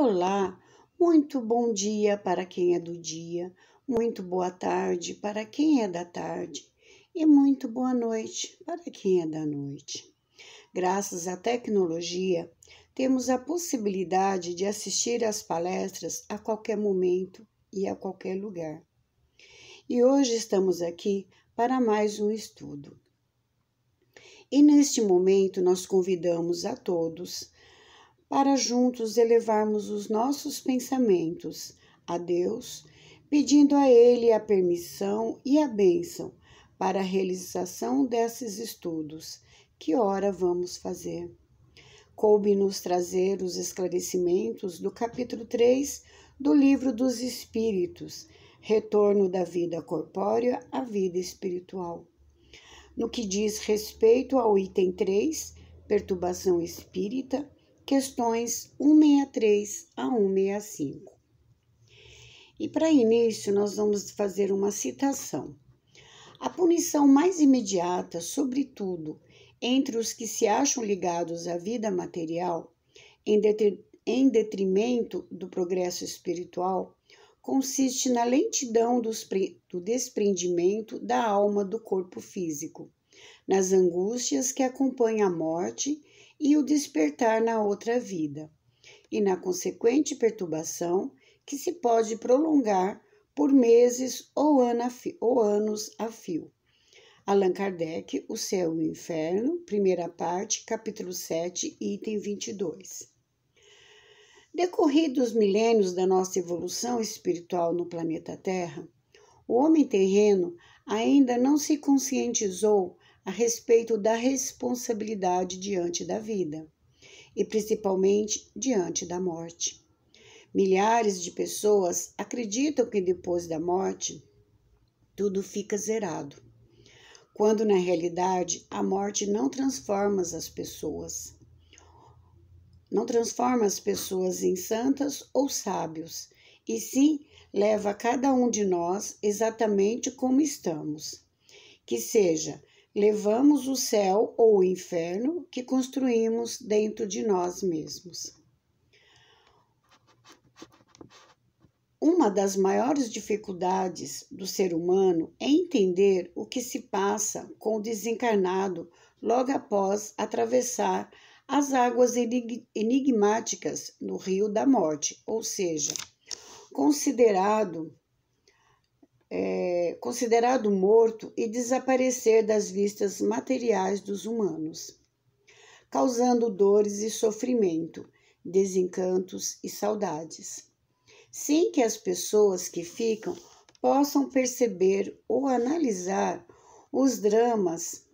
Olá, muito bom dia para quem é do dia, muito boa tarde para quem é da tarde e muito boa noite para quem é da noite. Graças à tecnologia, temos a possibilidade de assistir às palestras a qualquer momento e a qualquer lugar. E hoje estamos aqui para mais um estudo. E neste momento nós convidamos a todos para juntos elevarmos os nossos pensamentos a Deus, pedindo a Ele a permissão e a bênção para a realização desses estudos, que ora vamos fazer. Coube-nos trazer os esclarecimentos do capítulo 3 do Livro dos Espíritos, Retorno da Vida Corpórea à Vida Espiritual. No que diz respeito ao item 3, Perturbação Espírita, questões 163 a 165. E para início, nós vamos fazer uma citação. A punição mais imediata, sobretudo entre os que se acham ligados à vida material, em detrimento do progresso espiritual, consiste na lentidão do desprendimento da alma do corpo físico, nas angústias que acompanham a morte e o despertar na outra vida, e na consequente perturbação que se pode prolongar por meses ou anos a fio. Allan Kardec, O Céu e o Inferno, primeira parte, capítulo 7, item 22. Decorridos milênios da nossa evolução espiritual no planeta Terra, o homem terreno ainda não se conscientizou a respeito da responsabilidade diante da vida, e principalmente diante da morte. Milhares de pessoas acreditam que depois da morte tudo fica zerado, quando na realidade a morte não transforma as pessoas. Não transforma as pessoas em santas ou sábios, e sim leva cada um de nós exatamente como estamos, que seja levamos o céu ou o inferno que construímos dentro de nós mesmos. Uma das maiores dificuldades do ser humano é entender o que se passa com o desencarnado logo após atravessar as águas enigmáticas no rio da morte, ou seja, considerado morto e desaparecer das vistas materiais dos humanos, causando dores e sofrimento, desencantos e saudades, sem que as pessoas que ficam possam perceber ou analisar os dramas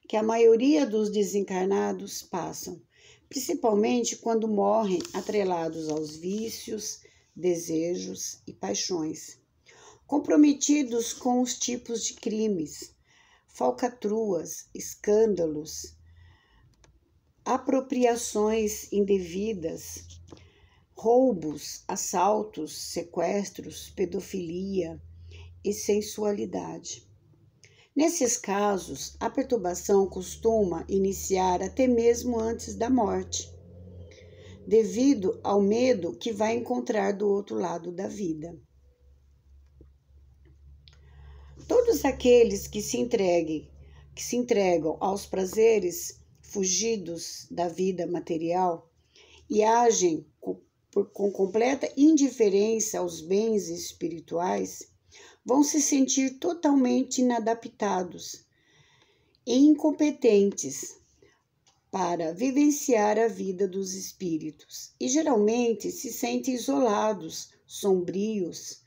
que a maioria dos desencarnados passam, principalmente quando morrem atrelados aos vícios, desejos e paixões, comprometidos com os tipos de crimes, falcatruas, escândalos, apropriações indevidas, roubos, assaltos, sequestros, pedofilia e sensualidade. Nesses casos, a perturbação costuma iniciar até mesmo antes da morte, devido ao medo que vai encontrar do outro lado da vida. Todos aqueles que se entregam aos prazeres fugidos da vida material e agem com completa indiferença aos bens espirituais, vão se sentir totalmente inadaptados e incompetentes para vivenciar a vida dos espíritos e geralmente se sentem isolados, sombrios,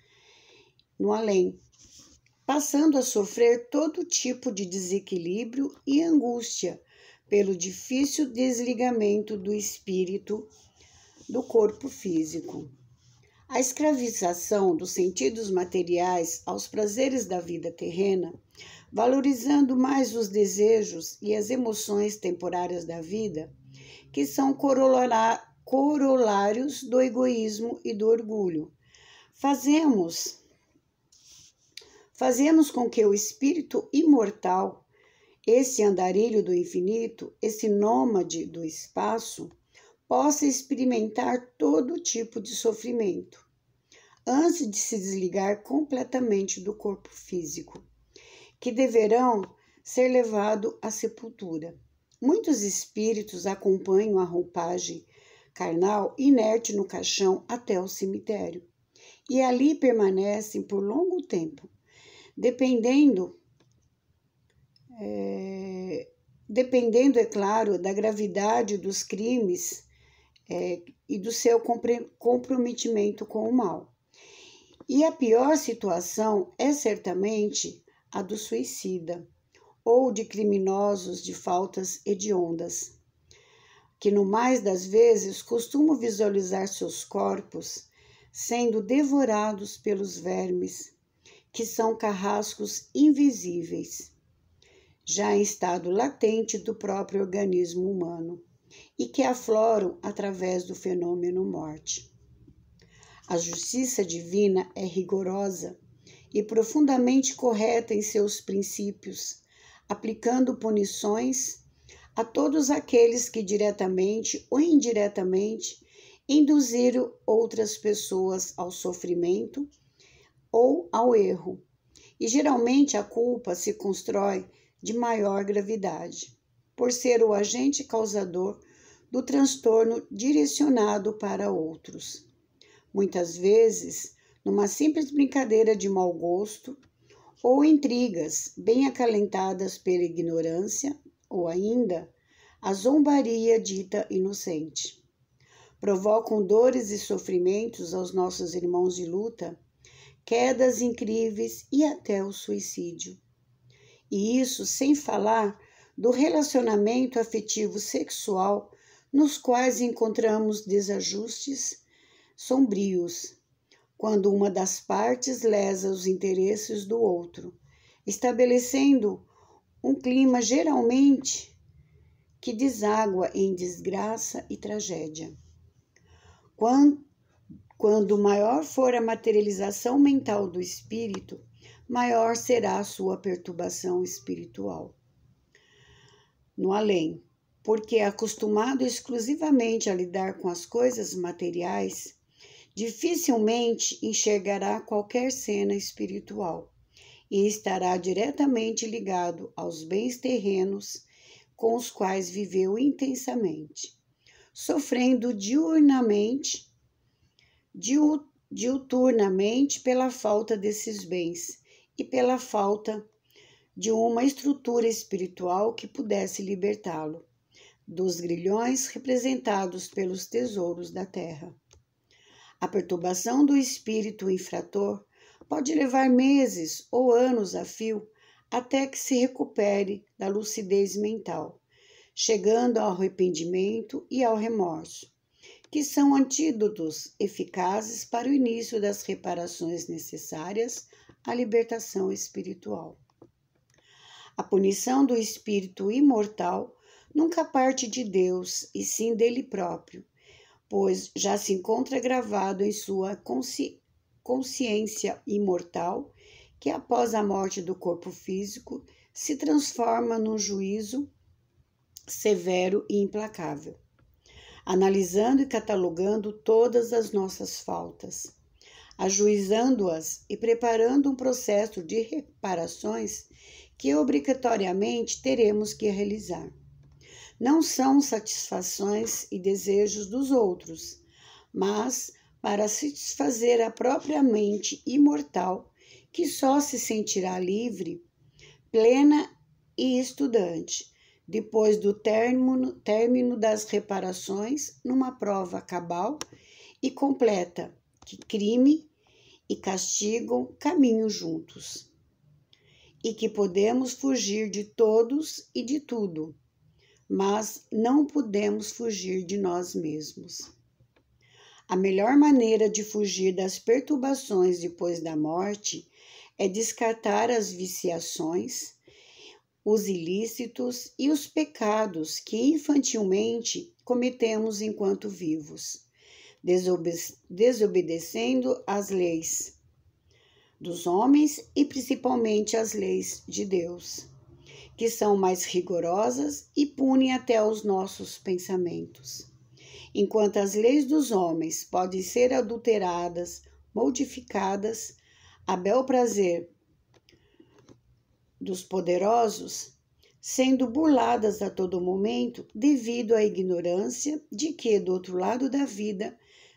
no além, passando a sofrer todo tipo de desequilíbrio e angústia pelo difícil desligamento do espírito do corpo físico. A escravização dos sentidos materiais aos prazeres da vida terrena, valorizando mais os desejos e as emoções temporárias da vida, que são corolários do egoísmo e do orgulho. Fazemos com que o espírito imortal esse andarilho do infinito, esse nômade do espaço, possa experimentar todo tipo de sofrimento, antes de se desligar completamente do corpo físico, que deverão ser levados à sepultura. Muitos espíritos acompanham a roupagem carnal inerte no caixão até o cemitério, e ali permanecem por longo tempo, dependendo, é claro, da gravidade dos crimes e do seu comprometimento com o mal. E a pior situação é certamente a do suicida ou de criminosos de faltas hediondas, que no mais das vezes costumam visualizar seus corpos sendo devorados pelos vermes, que são carrascos invisíveis, já em estado latente do próprio organismo humano, e que afloram através do fenômeno morte. A justiça divina é rigorosa e profundamente correta em seus princípios, aplicando punições a todos aqueles que diretamente ou indiretamente induziram outras pessoas ao sofrimento ou ao erro. E geralmente a culpa se constrói de maior gravidade, por ser o agente causador do transtorno direcionado para outros. Muitas vezes, numa simples brincadeira de mau gosto, ou intrigas bem acalentadas pela ignorância, ou ainda a zombaria dita inocente. Provocam dores e sofrimentos aos nossos irmãos de luta, quedas incríveis e até o suicídio. E isso sem falar do relacionamento afetivo sexual, nos quais encontramos desajustes sombrios, quando uma das partes lesa os interesses do outro, estabelecendo um clima geralmente que deságua em desgraça e tragédia. Quando maior for a materialização mental do espírito, maior será a sua perturbação espiritual no além, porque acostumado exclusivamente a lidar com as coisas materiais, dificilmente enxergará qualquer cena espiritual e estará diretamente ligado aos bens terrenos com os quais viveu intensamente, sofrendo diuturnamente pela falta desses bens e pela falta de uma estrutura espiritual que pudesse libertá-lo dos grilhões representados pelos tesouros da terra. A perturbação do espírito infrator pode levar meses ou anos a fio até que se recupere da lucidez mental, chegando ao arrependimento e ao remorso, que são antídotos eficazes para o início das reparações necessárias à libertação espiritual. A punição do espírito imortal nunca parte de Deus, e sim dele próprio, pois já se encontra gravado em sua consciência imortal, que após a morte do corpo físico se transforma num juízo severo e implacável, analisando e catalogando todas as nossas faltas, ajuizando-as e preparando um processo de reparações que obrigatoriamente teremos que realizar. Não são satisfações e desejos dos outros, mas para satisfazer a própria mente imortal, que só se sentirá livre, plena e estudante, depois do término das reparações, numa prova cabal e completa, que crime e castigo caminham juntos, e que podemos fugir de todos e de tudo, mas não podemos fugir de nós mesmos. A melhor maneira de fugir das perturbações depois da morte é descartar as viciações, os ilícitos e os pecados que infantilmente cometemos enquanto vivos, desobedecendo às leis dos homens e principalmente às leis de Deus, que são mais rigorosas e punem até os nossos pensamentos. Enquanto as leis dos homens podem ser adulteradas, modificadas, a bel prazer dos poderosos, sendo burladas a todo momento devido à ignorância de que, do outro lado da vida,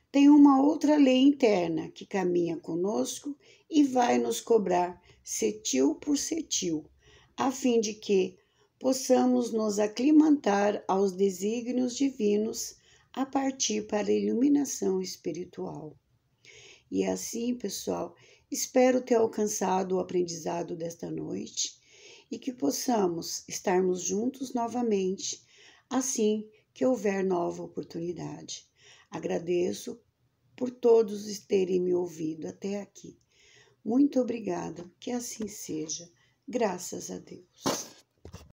tem uma outra lei interna que caminha conosco e vai nos cobrar cetil por cetil, a fim de que possamos nos aclimatar aos desígnios divinos a partir para a iluminação espiritual. E assim, pessoal, espero ter alcançado o aprendizado desta noite e que possamos estarmos juntos novamente, assim que houver nova oportunidade. Agradeço por todos terem me ouvido até aqui. Muito obrigada, que assim seja. Graças a Deus.